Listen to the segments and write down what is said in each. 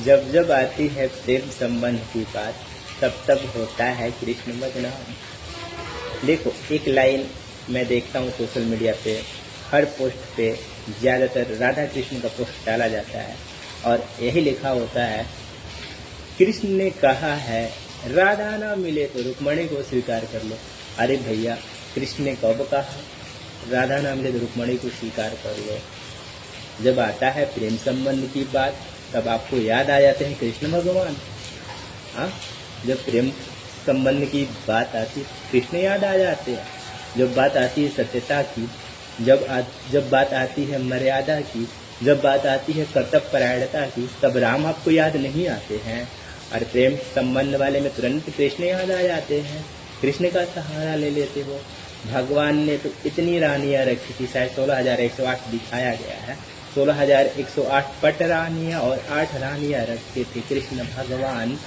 जब जब आती है प्रेम संबंध की बात, तब तब होता है कृष्ण बदनाम। देखो, एक लाइन मैं देखता हूँ सोशल मीडिया पे, हर पोस्ट पे ज़्यादातर राधा कृष्ण का पोस्ट डाला जाता है और यही लिखा होता है, कृष्ण ने कहा है राधा ना मिले तो रुक्मणी को स्वीकार कर लो। अरे भैया, कृष्ण ने कब कहा राधा ना मिले तो रुक्मणी को स्वीकार कर लो? जब आता है प्रेम संबंध की बात, तब आपको याद आ जाते हैं कृष्ण भगवान। हाँ, जब प्रेम संबंध की बात आती कृष्ण याद आ जाते हैं। जब बात आती है सत्यता की, जब बात आती है मर्यादा की, जब बात आती है कर्तव्य परायणता की, तब राम आपको याद नहीं आते हैं। और प्रेम संबंध वाले में तुरंत कृष्ण याद आ जाते हैं, कृष्ण का सहारा ले लेते हो। भगवान ने तो इतनी रानियां रखी थी, शायद 16,108 दिखाया गया है, 16,108 पट रानियां और 8 रानियां रखे थे कृष्ण भगवान।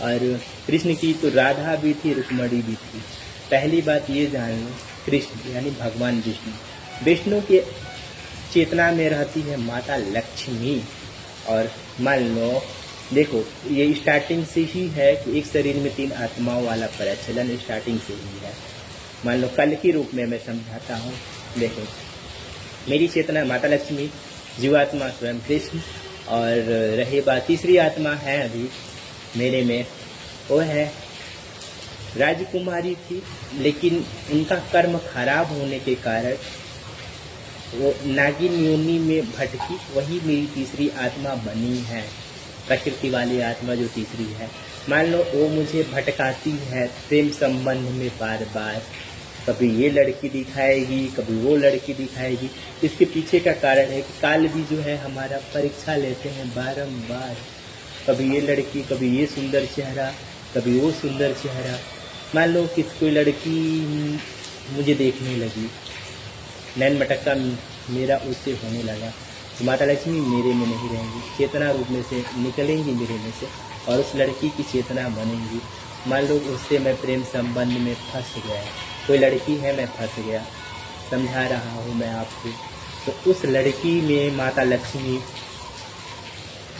और कृष्ण की तो राधा भी थी, रुक्मणी भी थी। पहली बात ये जान लो, कृष्ण यानी भगवान विष्णु के चेतना में रहती है माता लक्ष्मी। और मान लो, देखो, ये स्टार्टिंग से ही है कि एक शरीर में 3 आत्माओं वाला प्रचलन स्टार्टिंग से ही है। मान लो कल की रूप में मैं समझाता हूँ। देखो, मेरी चेतना माता लक्ष्मी, जीवात्मा स्वयं कृष्ण, और रही बात तीसरी आत्मा है अभी मेरे में, वो है राजकुमारी थी, लेकिन उनका कर्म खराब होने के कारण वो नागिन योनि में भटकी, वही मेरी तीसरी आत्मा बनी है, प्रकृति वाली आत्मा जो तीसरी है। मान लो वो मुझे भटकाती है प्रेम संबंध में बार बार, कभी ये लड़की दिखाएगी, कभी वो लड़की दिखाएगी। इसके पीछे का कारण है कि काल भी जो है हमारा परीक्षा लेते हैं बारंबार, कभी ये लड़की, कभी ये सुंदर चेहरा, कभी वो सुंदर चेहरा। मान लो कि कोई लड़की मुझे देखने लगी, नैन मटक्का मेरा उससे होने लगा, तो माता लक्ष्मी मेरे में नहीं रहेंगी, चेतना रूप में से निकलेंगी मेरे में से और उस लड़की की चेतना बनेंगी। मान लो उससे मैं प्रेम संबंध में फंस गया, कोई लड़की है, मैं फंस गया, समझा रहा हूँ मैं आपको। तो उस लड़की में माता लक्ष्मी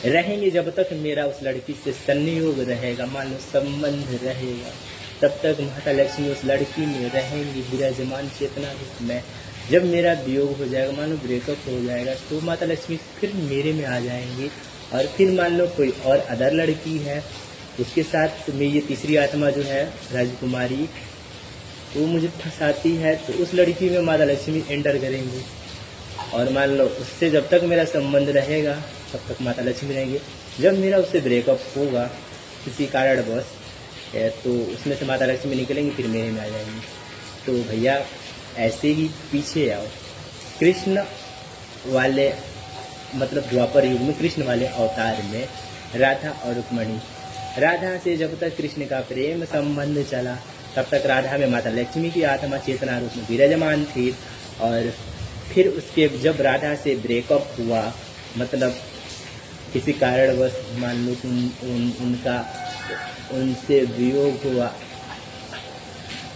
रहेंगे जब तक मेरा उस लड़की से संयोग रहेगा, मान लो संबंध रहेगा, तब तक माता लक्ष्मी उस लड़की में रहेंगी विराजमान चेतना रूप में। जब मेरा वियोग हो जाएगा, मान लो ब्रेकअप हो जाएगा, तो माता लक्ष्मी फिर मेरे में आ जाएंगी। और फिर मान लो कोई और अदर लड़की है, उसके साथ में ये तीसरी आत्मा जो है राजकुमारी, वो मुझे फंसाती है, तो उस लड़की में माता लक्ष्मी एंटर करेंगी। और मान लो उससे जब तक मेरा संबंध रहेगा तब तक माता लक्ष्मी रहेंगे। जब मेरा उससे ब्रेकअप होगा किसी कारणवश, तो उसमें से माता लक्ष्मी निकलेंगी, फिर मेरे में आ जाएंगी। तो भैया ऐसे ही पीछे आओ, कृष्ण वाले मतलब द्वापर युग में कृष्ण वाले अवतार में राधा और रुक्मणी, राधा से जब तक कृष्ण का प्रेम संबंध चला, तब तक राधा में माता लक्ष्मी की आत्मा चेतना रूप में विराजमान थी। और फिर उसके जब राधा से ब्रेकअप हुआ, मतलब किसी कारणवश मान लो उनका उनसे वियोग हुआ,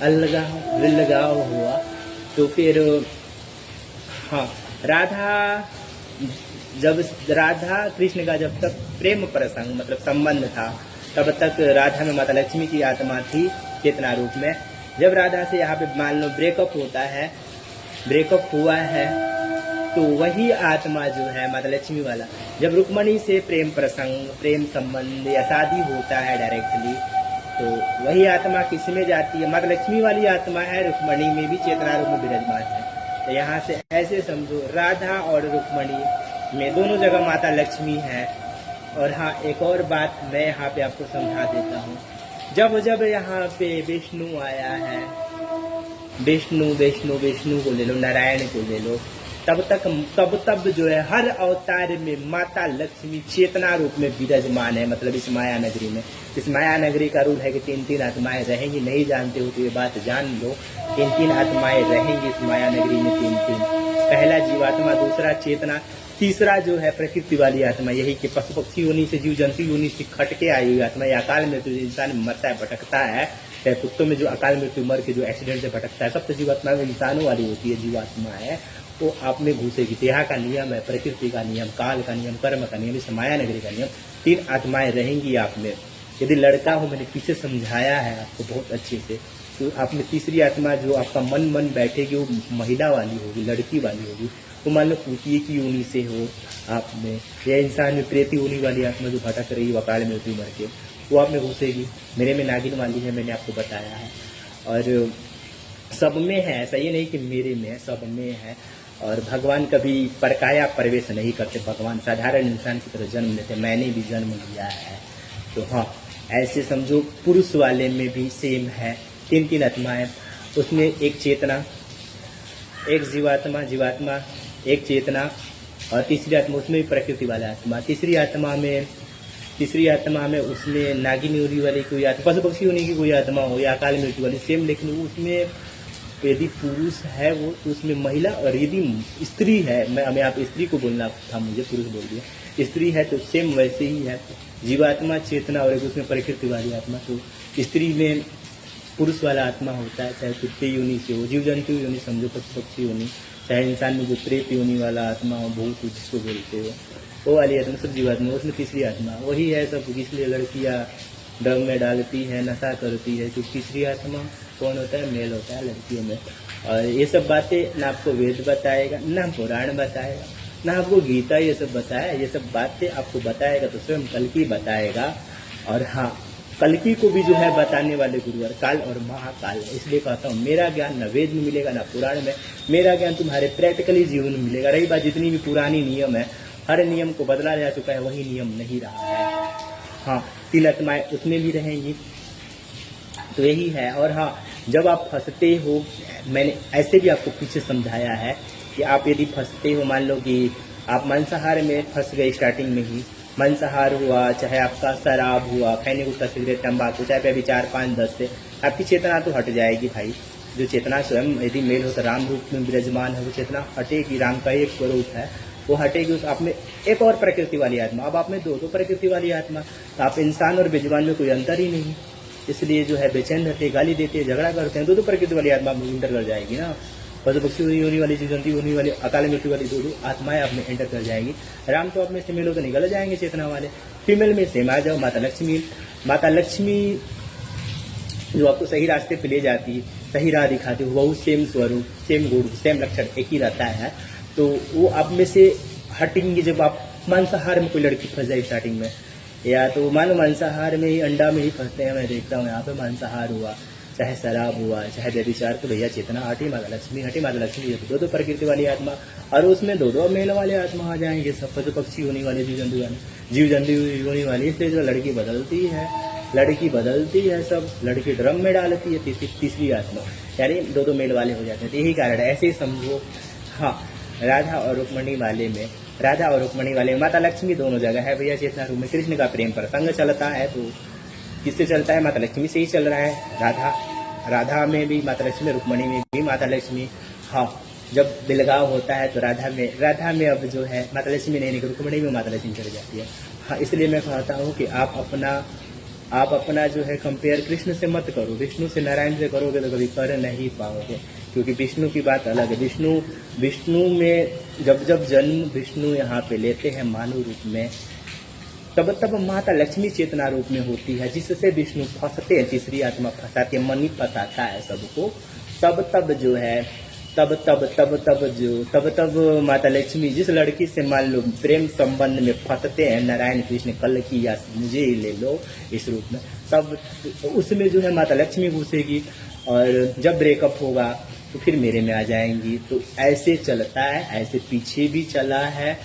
अलगाव हुआ, तो फिर हाँ, राधा कृष्ण का जब तक प्रेम प्रसंग मतलब संबंध था, तब तक राधा में माता लक्ष्मी की आत्मा थी चेतना रूप में। जब राधा से यहाँ पे मान लो ब्रेकअप होता है, ब्रेकअप हुआ है, तो वही आत्मा जो है माता लक्ष्मी वाला, जब रुक्मणी से प्रेम प्रसंग, प्रेम संबंध या शादी होता है डायरेक्टली, तो वही आत्मा किस में जाती है? माता लक्ष्मी वाली आत्मा है, रुक्मणी में भी चेतना रूप में विराजमान है। तो यहाँ से ऐसे समझो, राधा और रुक्मणी में दोनों जगह माता लक्ष्मी है। और हाँ, एक और बात मैं यहाँ पे आपको समझा देता हूँ। जब जब यहाँ पे विष्णु आया है, विष्णु को ले लो, नारायण को ले लो, तब जो है हर अवतार में माता लक्ष्मी चेतना रूप में विराजमान है। मतलब इस माया नगरी में, इस माया नगरी का रूल है कि 3 आत्माएं रहेंगी। नहीं जानते हो तो ये बात जान लो, 3 आत्माएं रहेंगी इस माया नगरी में। 3 पहला जीवात्मा, दूसरा चेतना, तीसरा जो है प्रकृति वाली आत्मा, यही कि पशु पक्षी योनि से, जीव जंतु योनि से खट के आई हुई आत्मा। या अकाल में तो इंसान मरता है, भटकता है, कुत्तों में जो अकाल मृत्यु मर के जो एक्सीडेंट से भटकता है, सब तो जीवात्मा में इंसानों वाली होती है जीवात्मा है। वो आप में घुसेगी। देहा का नियम है, प्रकृति का नियम, काल का नियम, कर्म का नियम, इस माया नगरी का नियम। 3 आत्माएं रहेंगी आप में। यदि लड़का हो, मैंने पीछे समझाया है आपको बहुत अच्छे से, तो आप में तीसरी आत्मा जो आपका मन बैठेगी वो महिला वाली होगी, लड़की वाली होगी। तो मान लो कुतिये की योनि से हो आप में, या इंसान में प्रेती योनि वाली आत्मा जो भटक रही है अकाल में मर के, वो आप में घुसेगी। मेरे में नागिन वाली है, मैंने आपको बताया है। और सब में है, ऐसा ये नहीं कि मेरे में है, सब में है। और भगवान कभी परकाया प्रवेश नहीं करते, भगवान साधारण इंसान की तरह जन्म लेते। मैंने भी जन्म लिया है। तो हाँ, ऐसे समझो पुरुष वाले में भी सेम है, 3 आत्माएं। उसमें एक चेतना, एक जीवात्मा, एक चेतना, और तीसरी आत्मा उसमें भी प्रकृति वाला आत्मा। तीसरी आत्मा में उसमें नागिन योनि वाली कोई आत्मा, पशु पक्षी होने की कोई आत्मा हो, या अकाल मृत्यु वाली सेम, लेकिन वो उसमें यदि पुरुष है वो तो उसमें महिला, और यदि स्त्री है, मैं आप स्त्री को बोलना था, मुझे पुरुष बोल दिया, स्त्री है तो सेम वैसे ही है। जीवात्मा, चेतना, और एक उसमें प्रकृति वाली आत्मा। तो स्त्री में पुरुष वाला आत्मा होता है, चाहे कुत्ते योनि से हो, जीव जंतु योनि समझो, पशु पक्षी योनि, चाहे इंसान में जो प्रेत योनि वाला आत्मा हो, भूत जिसको बोलते हो, वो वाली आत्मा सब जीवात्मा। उसमें तीसरी आत्मा वही है सब, इसलिए लड़कियाँ ड्रग में डालती है, नशा करती है, क्योंकि तीसरी आत्मा कौन होता है? मेल होता है लड़कियों में। और ये सब बातें ना आपको वेद बताएगा, ना पुराण बताएगा, ना आपको गीता ये सब बताया। ये सब बातें आपको बताएगा तो स्वयं कल्कि बताएगा। और हाँ, कल्कि को भी जो है बताने वाले गुरुवर काल और महाकाल है। इसलिए कहता हूँ मेरा ज्ञान न वेद में मिलेगा, ना पुराण में, मेरा ज्ञान तुम्हारे प्रैक्टिकली जीवन में मिलेगा। रही बात जितनी भी पुरानी नियम है, हर नियम को बदला जा चुका है, वही नियम नहीं रहा है। हाँ, 3 आत्माएं उसमें भी रहेंगी, तो यही है। और हाँ, जब आप फंसते हो, मैंने ऐसे भी आपको पीछे समझाया है कि आप यदि फंसते हो, मान लो कि आप मांसाहार में फंस गए, स्टार्टिंग में ही मांसाहार हुआ, चाहे आपका शराब हुआ, खैनी गुटखा सिगरेट तंबाकू, चाहे अभी 4, 5, 10 से आपकी चेतना तो हट जाएगी भाई। जो चेतना स्वयं यदि मेल हो तो राम रूप में विराजमान है, वो चेतना हटेगी, राम का एक स्वरूप है, वो हटेगी। उस आप में एक और प्रकृति वाली आत्मा, अब आप में 2 प्रकृति वाली आत्मा, तो आप इंसान और बेजुबान में कोई अंतर ही नहीं। इसलिए जो है बेचैन रहते, गाली देते, झगड़ा करते हैं, 2 प्रकृति वाली आत्मा में इंटर कर जाएगी ना। पशु पक्षी होने वाली, जीव जंतु होने वाली, अकाल मृत्यु वाली 2 आत्माएं आप में एंटर कर जाएंगी। राम तो आप में से मेल तो निकल जाएंगे चेतना वाले। फीमेल में सेम आ जाओ, माता लक्ष्मी जो आपको सही रास्ते पे ले जाती है, सही राह दिखाती है, वो सेम स्वरूप, सेम गुण, सेम लक्षण एक ही रहता है। तो वो आप में से हटेंगे जब आप मांसाहार में कोई लड़की फंस जाए स्टार्टिंग में, या तो मानो मांसाहार में ही, अंडा में ही फंसते हैं। मैं देखता हूँ यहाँ पे मांसाहार हुआ, चाहे शराब हुआ, चाहे व्यभिचार, तो भैया चेतना हटी, माता लक्ष्मी हटी। माता लक्ष्मी 2 प्रकृति वाली आत्मा, और उसमें 2 मेल वाले आत्मा आ जाएंगे, सब पशु पक्षी होने वाले, जीव जंतु होने वाली। इसलिए जो लड़की बदलती है, सब लड़की ड्रम में डालती है, तीसरी आत्मा, यानी 2 मेल वाले हो जाते हैं। यही कारण है, ऐसे ही समझो। हाँ, राधा और रुक्मणी वाले में माता लक्ष्मी दोनों जगह है भैया। चेतना रूप में कृष्ण का प्रेम प्रसंग चलता है, तो किससे चलता है? माता लक्ष्मी से ही चल रहा है। राधा में भी माता लक्ष्मी, रुक्मणी में भी माता लक्ष्मी। हाँ, जब बिलगाव होता है तो राधा में अब जो है माता लक्ष्मी नहीं, रुक्मणी में माता लक्ष्मी चली जाती है। हाँ, इसलिए मैं कहता हूँ कि आप अपना जो है कंपेयर कृष्ण से मत करो, विष्णु से, नारायण से करोगे तो कभी कर नहीं पाओगे, क्योंकि विष्णु की बात अलग है। विष्णु में जब जन्म विष्णु यहाँ पे लेते हैं मानव रूप में, तब माता लक्ष्मी चेतना रूप में होती है, जिससे विष्णु फंसते हैं, तीसरी आत्मा फंसाती है, मन ही फंसाता है सबको। तब माता लक्ष्मी जिस लड़की से मान लो प्रेम संबंध में फंसते हैं, नारायण कृष्ण कल की या मुझे ही ले लो इस रूप में, तब उसमें जो है माता लक्ष्मी घुसेगी, और जब ब्रेकअप होगा तो फिर मेरे में आ जाएंगी। तो ऐसे चलता है, ऐसे पीछे भी चला है,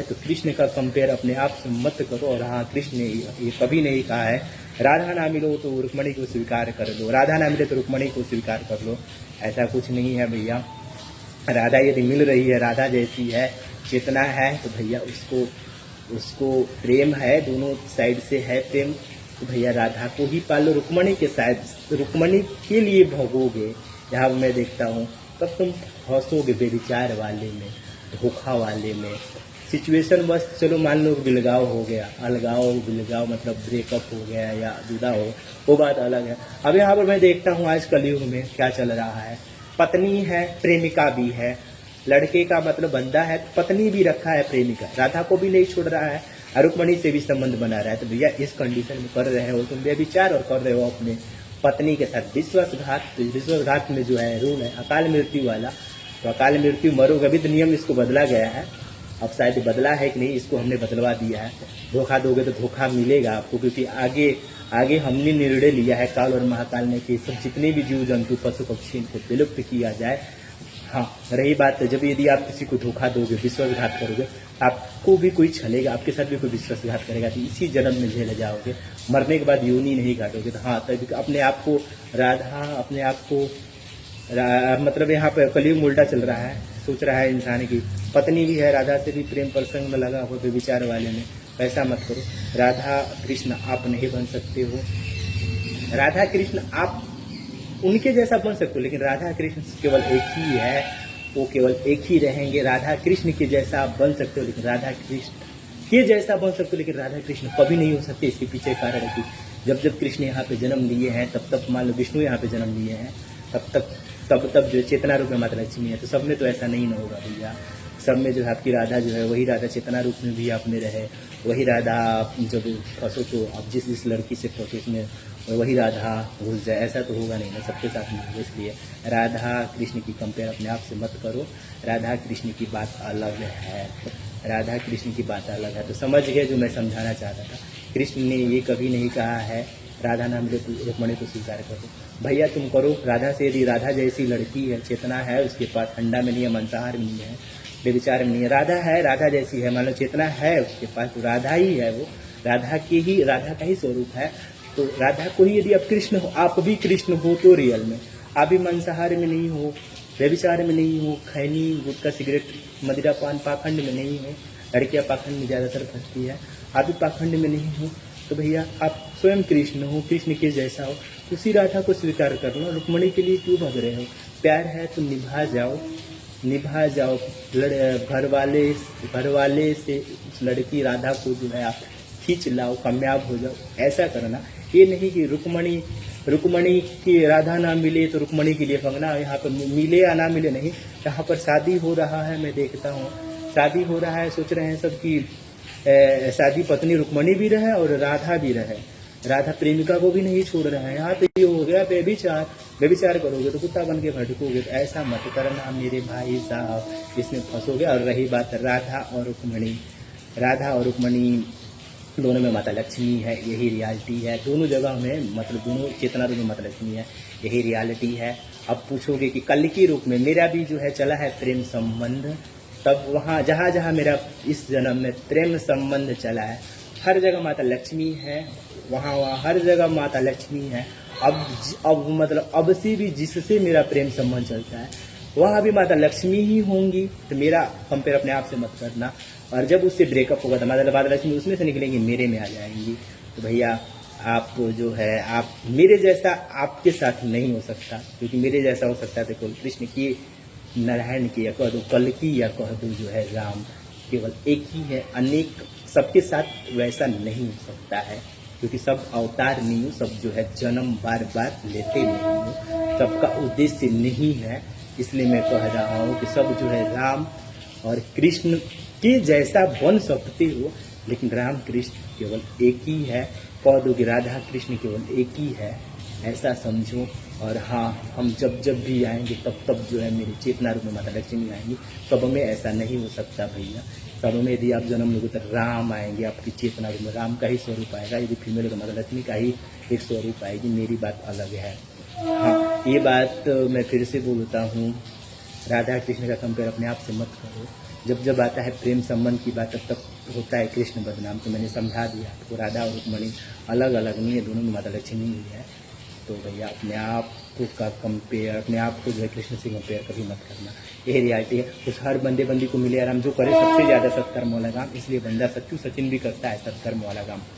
तो कृष्ण का कंपेयर अपने आप से मत करो। और हाँ, कृष्ण ने ये कभी नहीं कहा है राधा ना मिलो तो रुक्मणी को स्वीकार कर लो, राधा ना मिले तो रुक्मणी को स्वीकार कर लो, ऐसा कुछ नहीं है भैया। राधा यदि मिल रही है, राधा जैसी है, चेतना है, तो भैया उसको प्रेम है, दोनों साइड से है प्रेम, तो भैया राधा को ही पालो। रुक्मणी के लिए भोगोगे, जहाँ मैं देखता हूँ, तब तुम फंसोगे बेविचार वाले में, धोखा वाले में। सिचुएशन बस चलो मान लो बिलगाव हो गया, बिलगाव मतलब ब्रेकअप हो गया या जुदा हो, वो बात अलग है। अब यहाँ पर मैं देखता हूँ आज कलयुग में क्या चल रहा है, पत्नी है, प्रेमिका भी है, लड़के का मतलब बंदा है, पत्नी भी रखा है प्रेमिका, राधा को भी नहीं छोड़ रहा है, रुक्मणी से भी संबंध बना रहा है। तो भैया इस कंडीशन में कर रहे हो तुम व्यभिचार और कर रहे हो अपने पत्नी के साथ विश्वासघात। तो विश्वासघात में जो है रूल है अकाल मृत्यु वाला, तो अकाल मृत्यु मरोगे। अभी तो नियम इसको बदला गया है, अब शायद बदला है कि नहीं, इसको हमने बदलवा दिया है। धोखा दोगे तो धोखा मिलेगा आपको, क्योंकि आगे हमने निर्णय लिया है काल और महाकाल ने कि सब जितने भी जीव जंतु पशु पक्षी इनको विलुप्त किया जाए। हाँ, रही बात जब यदि आप किसी को धोखा दोगे, विश्वासघात करोगे, आपको भी कोई छलेगा, आपके साथ भी कोई विश्वासघात करेगा तो इसी जन्म में झेल जाओगे, मरने के बाद योनि नहीं काटोगे। तो हाँ, तभी अपने आप को राधा, अपने आप को मतलब यहाँ पे कलयुग उल्टा चल रहा है, सोच रहा है इंसान की पत्नी भी है, राधा से भी प्रेम प्रसंग में लगा हो, विचार वाले में। ऐसा मत करो, राधा कृष्ण आप नहीं बन सकते हो। राधा कृष्ण आप उनके जैसा बन सकते हो, लेकिन राधा कृष्ण केवल एक ही है, वो केवल एक ही रहेंगे। राधा कृष्ण के जैसा आप बन सकते हो, लेकिन राधा कृष्ण के जैसा बन सकते हो, लेकिन राधा कृष्ण कभी नहीं हो सकते। इसके पीछे कारण है कि जब कृष्ण यहाँ पे जन्म लिए हैं, तब मान लो विष्णु यहाँ पे जन्म लिए हैं, तब जो चेतना रूप में माता लक्ष्मी है। तो सब में तो ऐसा नहीं ना होगा भैया, सब में जो है आपकी राधा जो है वही राधा चेतना रूप में भी आप में रहे, वही राधा जब फंसो तो आप जिस लड़की से फंसो उसमें वही राधा घुस जाए, ऐसा तो होगा नहीं ना, सबके साथ नहीं होगा। इसलिए राधा कृष्ण की कंपेयर अपने आप से मत करो, राधा कृष्ण की बात अलग है, राधा कृष्ण की बात अलग है। तो समझ गए जो मैं समझाना चाहता था। कृष्ण ने ये कभी नहीं कहा है राधा नाम ले रुक्मणी को स्वीकार करो, भैया तुम करो। राधा से यदि राधा जैसी लड़की है, चेतना है उसके पास, अंडा में नहीं है, मांसाहार में नहीं है, बेविचार में नहीं है, राधा है, राधा जैसी है, मान लो चेतना है उसके पास, तो राधा ही है वो, राधा का ही स्वरूप है। तो राधा को ही यदि आप कृष्ण हो, आप भी कृष्ण हो तो रियल में आप भी मांसाहार में नहीं हो, व्यभिचार में नहीं हो, खैनी गुटखा सिगरेट मदिरा पान पाखंड में नहीं हो, लड़कियां पाखंड में ज़्यादातर फंसती है, आप भी पाखंड में नहीं हो। तो भैया आप स्वयं कृष्ण हो, कृष्ण के जैसा हो, उसी राधा को स्वीकार कर लो। रुक्मणी के लिए क्यों भग रहे हो? प्यार है तो निभा जाओ। घर वाले से उस लड़की राधा को जो है आप खींच लाओ, कामयाब हो जाओ। ऐसा करना, ये नहीं कि रुक्मणी की राधा ना मिले तो रुक्मणी के लिए भगना, यहाँ पर मिले या ना मिले नहीं। यहाँ पर शादी हो रहा है, मैं देखता हूँ शादी हो रहा है, सोच रहे हैं सब की शादी पत्नी रुक्मणी भी रहे और राधा भी रहे, राधा प्रेमिका को भी नहीं छोड़ रहे हैं। यहाँ तो ये हो गया व्यभिचार करोगे तो कुत्ता बन के भटकोगे। तो ऐसा मत करना मेरे भाई साहब, इसमें फंसोगे। और रही बात राधा और रुक्मणी दोनों में माता लक्ष्मी है, यही रियलिटी है। दोनों जगह में मतलब दोनों चेतना रूप में माता लक्ष्मी है, यही रियलिटी है। अब पूछोगे कि कल के रूप में मेरा भी जो है चला है प्रेम संबंध, तब वहाँ जहाँ मेरा इस जन्म में प्रेम संबंध चला है, हर जगह माता लक्ष्मी है, वहाँ हर जगह माता लक्ष्मी है। अब मतलब अब से भी जिससे मेरा प्रेम संबंध चलता है वहाँ भी माता लक्ष्मी ही होंगी। तो मेरा कंपेयर अपने आप से मत करना। और जब उससे ब्रेकअप होगा तो माता लक्ष्मी उसमें से निकलेंगी, मेरे में आ जाएंगी। तो भैया आप जो है आप मेरे जैसा आपके साथ नहीं हो सकता, क्योंकि मेरे जैसा हो सकता है तो केवल कृष्ण की, नारायण की, या कह दो कल्कि, या कह दो जो है राम, केवल एक ही है। अनेक सबके साथ वैसा नहीं हो सकता है, क्योंकि सब अवतार नहीं हो, सब जो है जन्म बार बार लेते नहीं हो, सबका उद्देश्य नहीं है। इसलिए मैं कह रहा हूँ कि सब जो है राम और कृष्ण के जैसा बन सकते हो, लेकिन राम कृष्ण केवल एक ही है। कह दो कि राधा कृष्ण केवल एक ही है, ऐसा समझो। और हाँ, हम जब भी आएंगे तब जो है मेरी चेतना रूप में माता लक्ष्मी आएंगी। सब में ऐसा नहीं हो सकता भैया। सब में यदि आप जन्म लोगे तो राम आएंगे आपकी चेतना रूप में, राम का ही स्वरूप आएगा। यदि फीमेल तो माता लक्ष्मी का ही एक स्वरूप आएगी। मेरी बात अलग है। हाँ, ये बात मैं फिर से बोलता हूँ, राधा कृष्ण का कंपेयर अपने आप से मत करो। जब आता है प्रेम संबंध की बात तब होता है कृष्ण बदनाम। तो मैंने समझा दिया आपको, राधा और रुक्मणी अलग अलग नहीं है, दोनों में माता लक्ष्मी ही है। तो भैया अपने आप का कंपेयर, अपने आप को जो है कृष्ण से कंपेयर कभी मत करना, यही रियलिटी है। उस हर बंदी को मिले आराम, जो करे सबसे ज़्यादा सत्कर्म वाला काम। इसलिए बंदा सच्चू सचिन भी करता है सत्कर्म वाला काम।